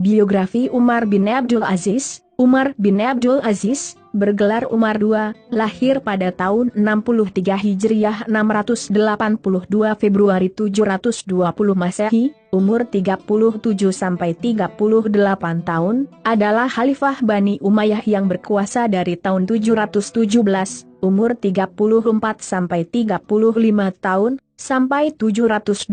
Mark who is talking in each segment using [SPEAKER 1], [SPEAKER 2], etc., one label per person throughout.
[SPEAKER 1] Biografi Umar bin Abdul Aziz. Umar bin Abdul Aziz, bergelar Umar II, lahir pada tahun 63 Hijriah 682 Februari 720 Masehi, umur 37-38 tahun, adalah Khalifah Bani Umayyah yang berkuasa dari tahun 717, umur 34-35 tahun, sampai 720,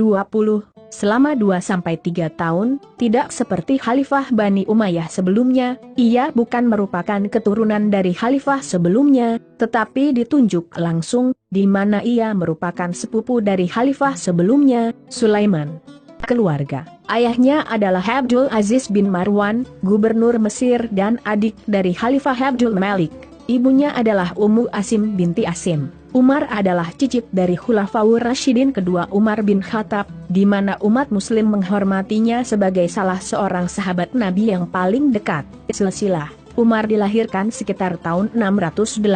[SPEAKER 1] selama 2-3 tahun, tidak seperti Khalifah Bani Umayyah sebelumnya, ia bukan merupakan keturunan dari Khalifah sebelumnya, tetapi ditunjuk langsung, di mana ia merupakan sepupu dari Khalifah sebelumnya, Sulaiman. Keluarga, ayahnya adalah Abdul Aziz bin Marwan, gubernur Mesir dan adik dari Khalifah Abdul Malik. Ibunya adalah Ummu Asim binti Asim. Umar adalah cicit dari Khulafaur Rasyidin kedua Umar bin Khattab, di mana umat muslim menghormatinya sebagai salah seorang sahabat Nabi yang paling dekat. Silsilah Umar dilahirkan sekitar tahun 682.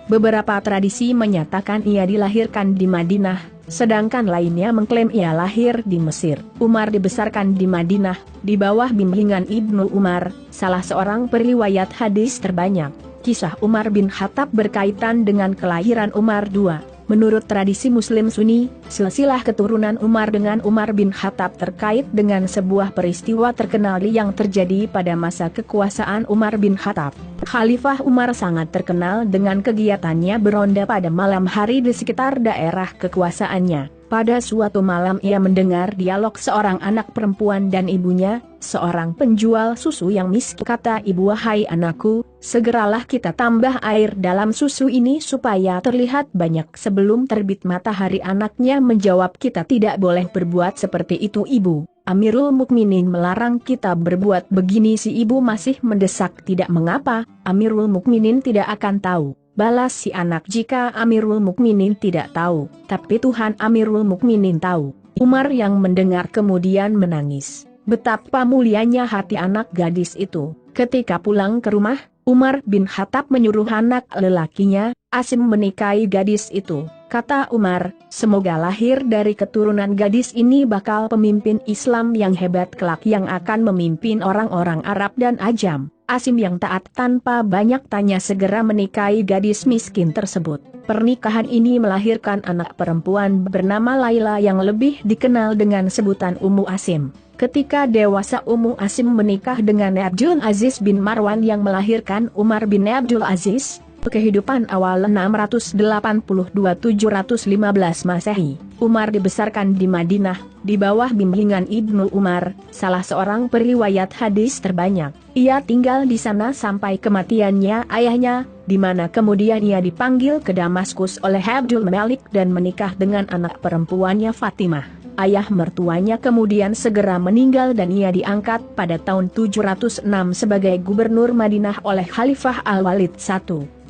[SPEAKER 1] Beberapa tradisi menyatakan ia dilahirkan di Madinah, sedangkan lainnya mengklaim ia lahir di Mesir. Umar dibesarkan di Madinah, di bawah bimbingan Ibnu Umar, salah seorang periwayat hadis terbanyak. Kisah Umar bin Khattab berkaitan dengan kelahiran Umar II. Menurut tradisi Muslim Sunni, silsilah keturunan Umar dengan Umar bin Khattab terkait dengan sebuah peristiwa terkenal yang terjadi pada masa kekuasaan Umar bin Khattab. Khalifah Umar sangat terkenal dengan kegiatannya beronda pada malam hari di sekitar daerah kekuasaannya. Pada suatu malam ia mendengar dialog seorang anak perempuan dan ibunya, seorang penjual susu yang miskin. Kata ibu, "Wahai anakku, segeralah kita tambah air dalam susu ini supaya terlihat banyak sebelum terbit matahari." Anaknya menjawab, "Kita tidak boleh berbuat seperti itu ibu. Amirul Mukminin melarang kita berbuat begini." Si ibu masih mendesak, "Tidak mengapa, Amirul Mukminin tidak akan tahu." Balas si anak, "Jika Amirul Mukminin tidak tahu, tapi Tuhan Amirul Mukminin tahu." Umar yang mendengar kemudian menangis. Betapa mulianya hati anak gadis itu. Ketika pulang ke rumah, Umar bin Khattab menyuruh anak lelakinya, Asim, menikahi gadis itu. Kata Umar, "Semoga lahir dari keturunan gadis ini bakal pemimpin Islam yang hebat kelak yang akan memimpin orang-orang Arab dan Ajam." Asim yang taat tanpa banyak tanya segera menikahi gadis miskin tersebut. Pernikahan ini melahirkan anak perempuan bernama Laila yang lebih dikenal dengan sebutan Ummu Asim. Ketika dewasa, Ummu Asim menikah dengan Abdul Aziz bin Marwan yang melahirkan Umar bin Abdul Aziz. Kehidupan awal 682-715 Masehi. Umar dibesarkan di Madinah, di bawah bimbingan Ibnu Umar, salah seorang periwayat hadis terbanyak. Ia tinggal di sana sampai kematiannya ayahnya, di mana kemudian ia dipanggil ke Damaskus oleh Abdul Malik dan menikah dengan anak perempuannya Fatimah. Ayah mertuanya kemudian segera meninggal dan ia diangkat pada tahun 706 sebagai gubernur Madinah oleh Khalifah Al-Walid I.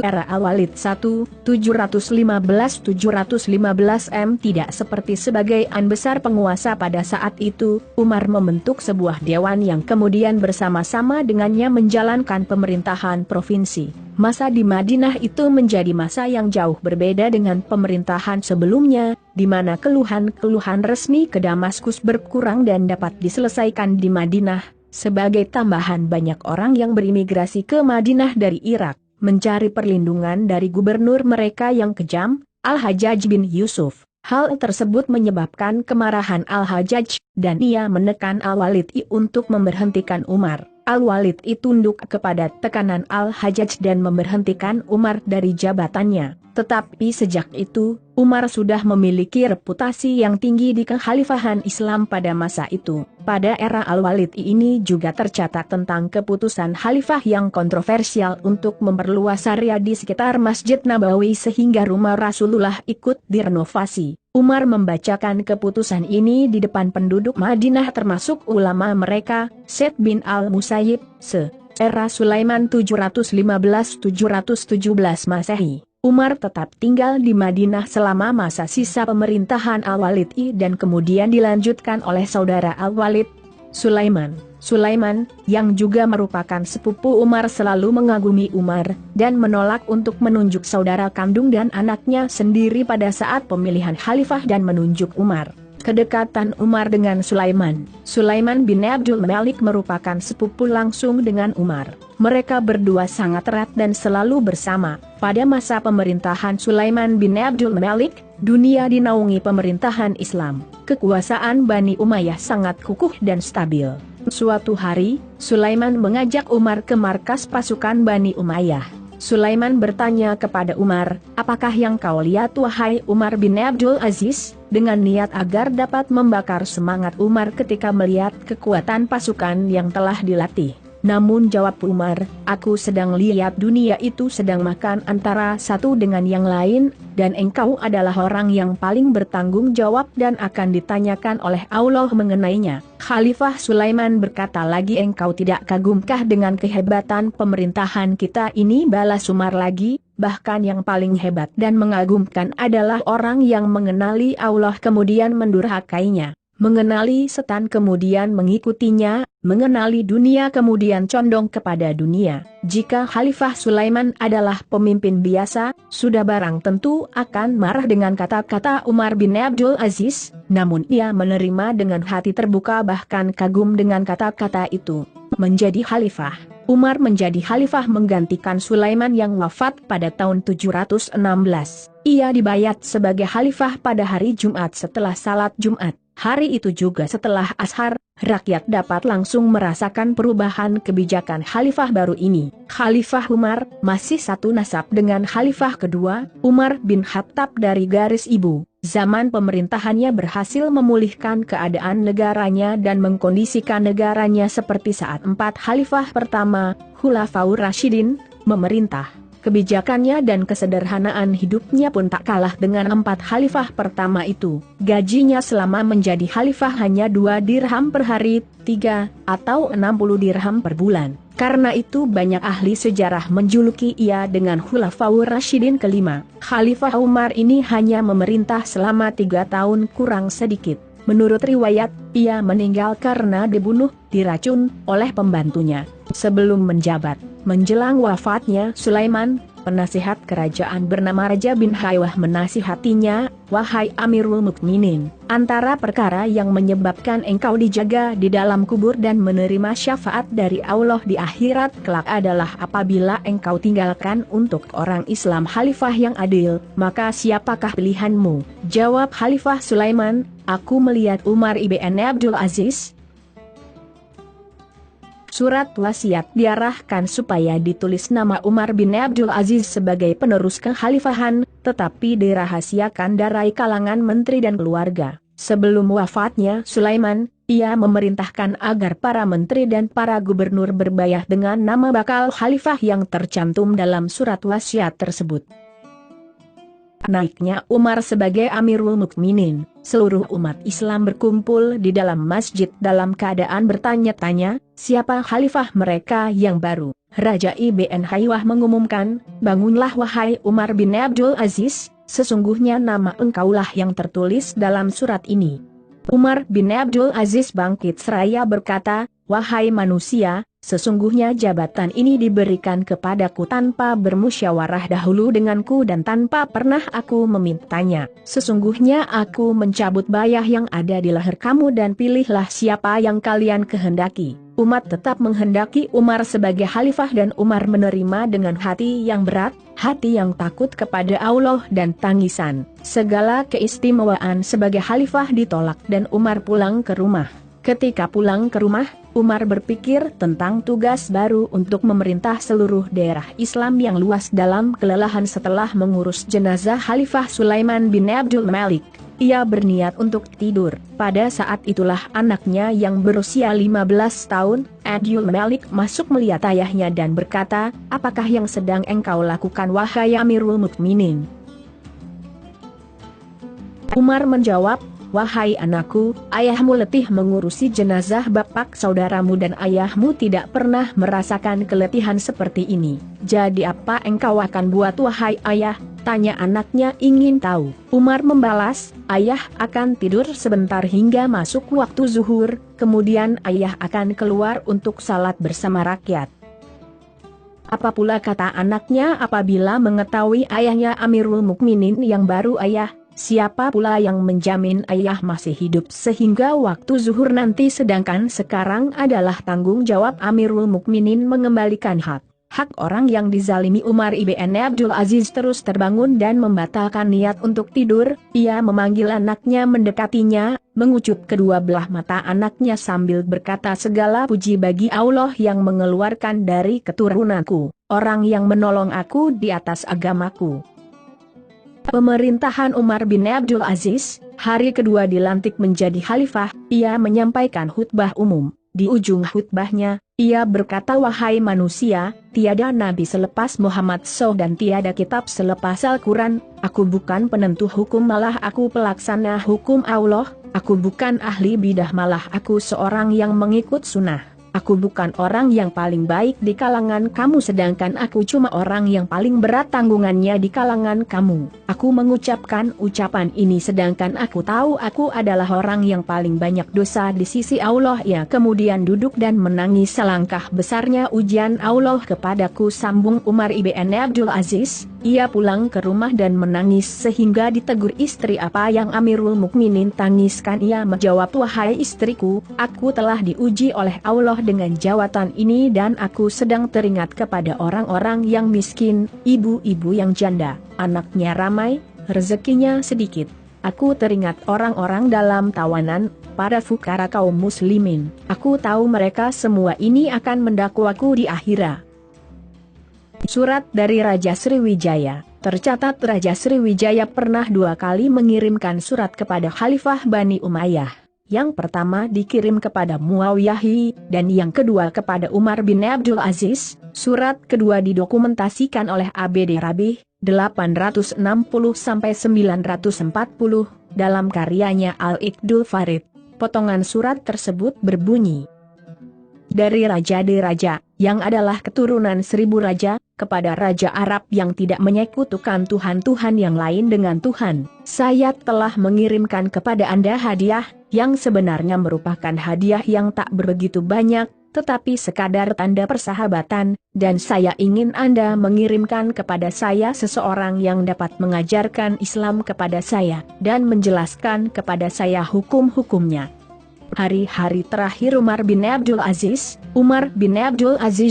[SPEAKER 1] Era Al-Walid I, 715-715 M. Tidak seperti sebagian besar penguasa pada saat itu, Umar membentuk sebuah dewan yang kemudian bersama-sama dengannya menjalankan pemerintahan provinsi. Masa di Madinah itu menjadi masa yang jauh berbeda dengan pemerintahan sebelumnya, di mana keluhan-keluhan resmi ke Damaskus berkurang dan dapat diselesaikan di Madinah. Sebagai tambahan, banyak orang yang berimigrasi ke Madinah dari Irak, mencari perlindungan dari gubernur mereka yang kejam, Al-Hajjaj bin Yusuf. Hal tersebut menyebabkan kemarahan Al-Hajjaj, dan ia menekan Al-Walid I untuk memberhentikan Umar. Al-Walid I tunduk kepada tekanan Al-Hajjaj dan memberhentikan Umar dari jabatannya. Tetapi sejak itu, Umar sudah memiliki reputasi yang tinggi di kekhalifahan Islam pada masa itu. Pada era Al-Walid I ini juga tercatat tentang keputusan khalifah yang kontroversial untuk memperluas area di sekitar Masjid Nabawi sehingga rumah Rasulullah ikut direnovasi. Umar membacakan keputusan ini di depan penduduk Madinah termasuk ulama mereka, Said bin Al-Musayyib, era Sulaiman 715-717 Masehi. Umar tetap tinggal di Madinah selama masa sisa pemerintahan Al-Walid I dan kemudian dilanjutkan oleh saudara Al-Walid, Sulaiman. Sulaiman, yang juga merupakan sepupu Umar, selalu mengagumi Umar, dan menolak untuk menunjuk saudara kandung dan anaknya sendiri pada saat pemilihan khalifah dan menunjuk Umar. Kedekatan Umar dengan Sulaiman. Sulaiman bin Abdul Malik merupakan sepupu langsung dengan Umar. Mereka berdua sangat erat dan selalu bersama. Pada masa pemerintahan Sulaiman bin Abdul Malik, dunia dinaungi pemerintahan Islam. Kekuasaan Bani Umayyah sangat kukuh dan stabil. Suatu hari, Sulaiman mengajak Umar ke markas pasukan Bani Umayyah. Sulaiman bertanya kepada Umar, "Apakah yang kau lihat wahai Umar bin Abdul Aziz?" dengan niat agar dapat membakar semangat Umar ketika melihat kekuatan pasukan yang telah dilatih. Namun jawab Umar, "Aku sedang lihat dunia itu sedang makan antara satu dengan yang lain, dan engkau adalah orang yang paling bertanggung jawab dan akan ditanyakan oleh Allah mengenainya." Khalifah Sulaiman berkata lagi, "Engkau tidak kagumkah dengan kehebatan pemerintahan kita ini?" Balas Umar lagi, "Bahkan yang paling hebat dan mengagumkan adalah orang yang mengenali Allah kemudian mendurhakainya, mengenali setan kemudian mengikutinya, mengenali dunia kemudian condong kepada dunia." Jika Khalifah Sulaiman adalah pemimpin biasa, sudah barang tentu akan marah dengan kata-kata Umar bin Abdul Aziz, namun ia menerima dengan hati terbuka bahkan kagum dengan kata-kata itu. Menjadi khalifah, Umar menjadi khalifah menggantikan Sulaiman yang wafat pada tahun 716. Ia dibayat sebagai khalifah pada hari Jumat setelah salat Jumat. Hari itu juga setelah ashar, rakyat dapat langsung merasakan perubahan kebijakan khalifah baru ini. Khalifah Umar masih satu nasab dengan khalifah kedua, Umar bin Khattab dari garis ibu. Zaman pemerintahannya berhasil memulihkan keadaan negaranya dan mengkondisikan negaranya seperti saat 4 khalifah pertama, Khulafaur Rasyidin, memerintah. Kebijakannya dan kesederhanaan hidupnya pun tak kalah dengan 4 khalifah pertama itu. Gajinya selama menjadi khalifah hanya 2 dirham per hari, 3 atau 60 dirham per bulan. Karena itu banyak ahli sejarah menjuluki ia dengan Khulafaur Rasyidin kelima. Khalifah Umar ini hanya memerintah selama 3 tahun kurang sedikit. Menurut riwayat, ia meninggal karena dibunuh, diracun, oleh pembantunya. Sebelum menjabat, menjelang wafatnya Sulaiman, penasihat kerajaan bernama Raja bin Haywah menasihatinya, "Wahai Amirul Mukminin, antara perkara yang menyebabkan engkau dijaga di dalam kubur dan menerima syafaat dari Allah di akhirat kelak adalah apabila engkau tinggalkan untuk orang Islam khalifah yang adil, maka siapakah pilihanmu?" Jawab Khalifah Sulaiman, "Aku melihat Umar ibn Abdul Aziz." Surat wasiat diarahkan supaya ditulis nama Umar bin Abdul Aziz sebagai penerus kekhalifahan, tetapi dirahasiakan dari kalangan menteri dan keluarga. Sebelum wafatnya Sulaiman, ia memerintahkan agar para menteri dan para gubernur berbayat dengan nama bakal khalifah yang tercantum dalam surat wasiat tersebut. Naiknya Umar sebagai Amirul Mukminin, seluruh umat Islam berkumpul di dalam masjid dalam keadaan bertanya-tanya, siapa khalifah mereka yang baru. Raja Ibn Haywah mengumumkan, "Bangunlah wahai Umar bin Abdul Aziz, sesungguhnya nama engkaulah yang tertulis dalam surat ini." Umar bin Abdul Aziz bangkit seraya berkata, "Wahai manusia, sesungguhnya jabatan ini diberikan kepadaku tanpa bermusyawarah dahulu denganku dan tanpa pernah aku memintanya. Sesungguhnya aku mencabut bayah yang ada di leher kamu dan pilihlah siapa yang kalian kehendaki." Umat tetap menghendaki Umar sebagai khalifah dan Umar menerima dengan hati yang berat, hati yang takut kepada Allah dan tangisan. Segala keistimewaan sebagai khalifah ditolak dan Umar pulang ke rumah. Ketika pulang ke rumah, Umar berpikir tentang tugas baru untuk memerintah seluruh daerah Islam yang luas dalam kelelahan setelah mengurus jenazah Khalifah Sulaiman bin Abdul Malik. Ia berniat untuk tidur. Pada saat itulah anaknya yang berusia 15 tahun, Abdul Malik masuk melihat ayahnya dan berkata, "Apakah yang sedang engkau lakukan wahai Amirul Mukminin?" Umar menjawab, "Wahai anakku, ayahmu letih mengurusi jenazah bapak saudaramu dan ayahmu tidak pernah merasakan keletihan seperti ini. Jadi apa engkau akan buat wahai ayah?" tanya anaknya ingin tahu. Umar membalas, "Ayah akan tidur sebentar hingga masuk waktu zuhur, kemudian ayah akan keluar untuk salat bersama rakyat." Apa pula kata anaknya apabila mengetahui ayahnya Amirul Mukminin yang baru ayah, siapa pula yang menjamin ayah masih hidup sehingga waktu zuhur nanti, sedangkan sekarang adalah tanggung jawab Amirul Mukminin mengembalikan hak orang yang dizalimi. Umar ibn Abdul Aziz terus terbangun dan membatalkan niat untuk tidur. Ia memanggil anaknya, mendekatinya, mengucup kedua belah mata anaknya sambil berkata, segala puji bagi Allah yang mengeluarkan dari keturunanku orang yang menolong aku di atas agamaku. Pemerintahan Umar bin Abdul Aziz, hari kedua dilantik menjadi khalifah, ia menyampaikan khutbah umum. Di ujung khutbahnya, ia berkata, wahai manusia, tiada nabi selepas Muhammad SAW dan tiada kitab selepas Al-Quran, aku bukan penentu hukum malah aku pelaksana hukum Allah, aku bukan ahli bidah malah aku seorang yang mengikut sunnah. Aku bukan orang yang paling baik di kalangan kamu sedangkan aku cuma orang yang paling berat tanggungannya di kalangan kamu. Aku mengucapkan ucapan ini sedangkan aku tahu aku adalah orang yang paling banyak dosa di sisi Allah. Ya, kemudian duduk dan menangis. Selangkah besarnya ujian Allah kepadaku, sambung Umar ibn Abdul Aziz. Ia pulang ke rumah dan menangis sehingga ditegur istri, apa yang Amirul Mukminin tangiskan? Ia menjawab, wahai istriku, aku telah diuji oleh Allah dengan jawatan ini dan aku sedang teringat kepada orang-orang yang miskin, ibu-ibu yang janda, anaknya ramai, rezekinya sedikit. Aku teringat orang-orang dalam tawanan, para fukara kaum muslimin. Aku tahu mereka semua ini akan mendakwaku di akhirat. Surat dari Raja Sriwijaya. Tercatat Raja Sriwijaya pernah 2 kali mengirimkan surat kepada Khalifah Bani Umayyah. Yang pertama dikirim kepada Muawiyah dan yang kedua kepada Umar bin Abdul Aziz. Surat kedua didokumentasikan oleh ABD Rabih 860-940 dalam karyanya Al-Iqdul Farid. Potongan surat tersebut berbunyi, dari Raja de Raja, yang adalah keturunan 1000 raja, kepada Raja Arab yang tidak menyekutukan Tuhan-Tuhan yang lain dengan Tuhan, saya telah mengirimkan kepada Anda hadiah, yang sebenarnya merupakan hadiah yang tak begitu banyak, tetapi sekadar tanda persahabatan, dan saya ingin Anda mengirimkan kepada saya seseorang yang dapat mengajarkan Islam kepada saya, dan menjelaskan kepada saya hukum-hukumnya. Hari-hari terakhir Umar bin Abdul Aziz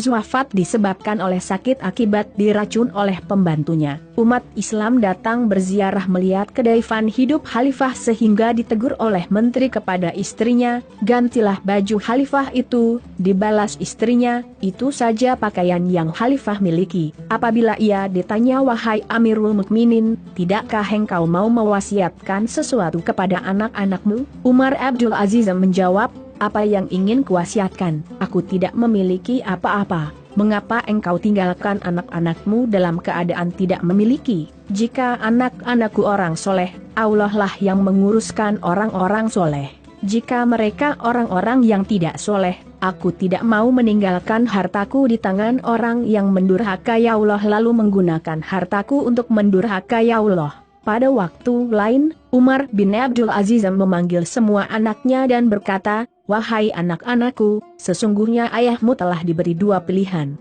[SPEAKER 1] wafat disebabkan oleh sakit akibat diracun oleh pembantunya. Umat Islam datang berziarah melihat kedaifan hidup khalifah sehingga ditegur oleh menteri kepada istrinya, gantilah baju khalifah itu. Dibalas istrinya, itu saja pakaian yang khalifah miliki. Apabila ia ditanya, wahai Amirul Mukminin, tidakkah engkau mau mewasiatkan sesuatu kepada anak-anakmu? Umar Abdul Aziz menjawab, apa yang ingin kuwasiatkan? Aku tidak memiliki apa-apa. Mengapa engkau tinggalkan anak-anakmu dalam keadaan tidak memiliki? Jika anak-anakku orang soleh, Allah lah yang menguruskan orang-orang soleh. Jika mereka orang-orang yang tidak soleh, aku tidak mau meninggalkan hartaku di tangan orang yang mendurhakai Allah lalu menggunakan hartaku untuk mendurhakai Allah. Pada waktu lain, Umar bin Abdul Aziz memanggil semua anaknya dan berkata, wahai anak-anakku, sesungguhnya ayahmu telah diberi 2 pilihan.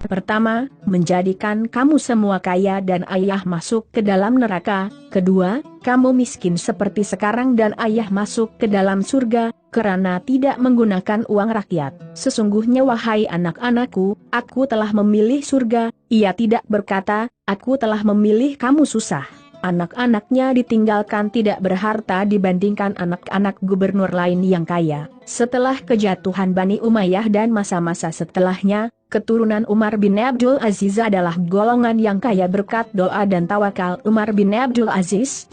[SPEAKER 1] Pertama, menjadikan kamu semua kaya dan ayah masuk ke dalam neraka. Kedua, kamu miskin seperti sekarang dan ayah masuk ke dalam surga, karena tidak menggunakan uang rakyat. Sesungguhnya wahai anak-anakku, aku telah memilih surga. Ia tidak berkata, aku telah memilih kamu susah. Anak-anaknya ditinggalkan tidak berharta dibandingkan anak-anak gubernur lain yang kaya. Setelah kejatuhan Bani Umayyah dan masa-masa setelahnya, keturunan Umar bin Abdul Aziz adalah golongan yang kaya berkat doa dan tawakal Umar bin Abdul Aziz.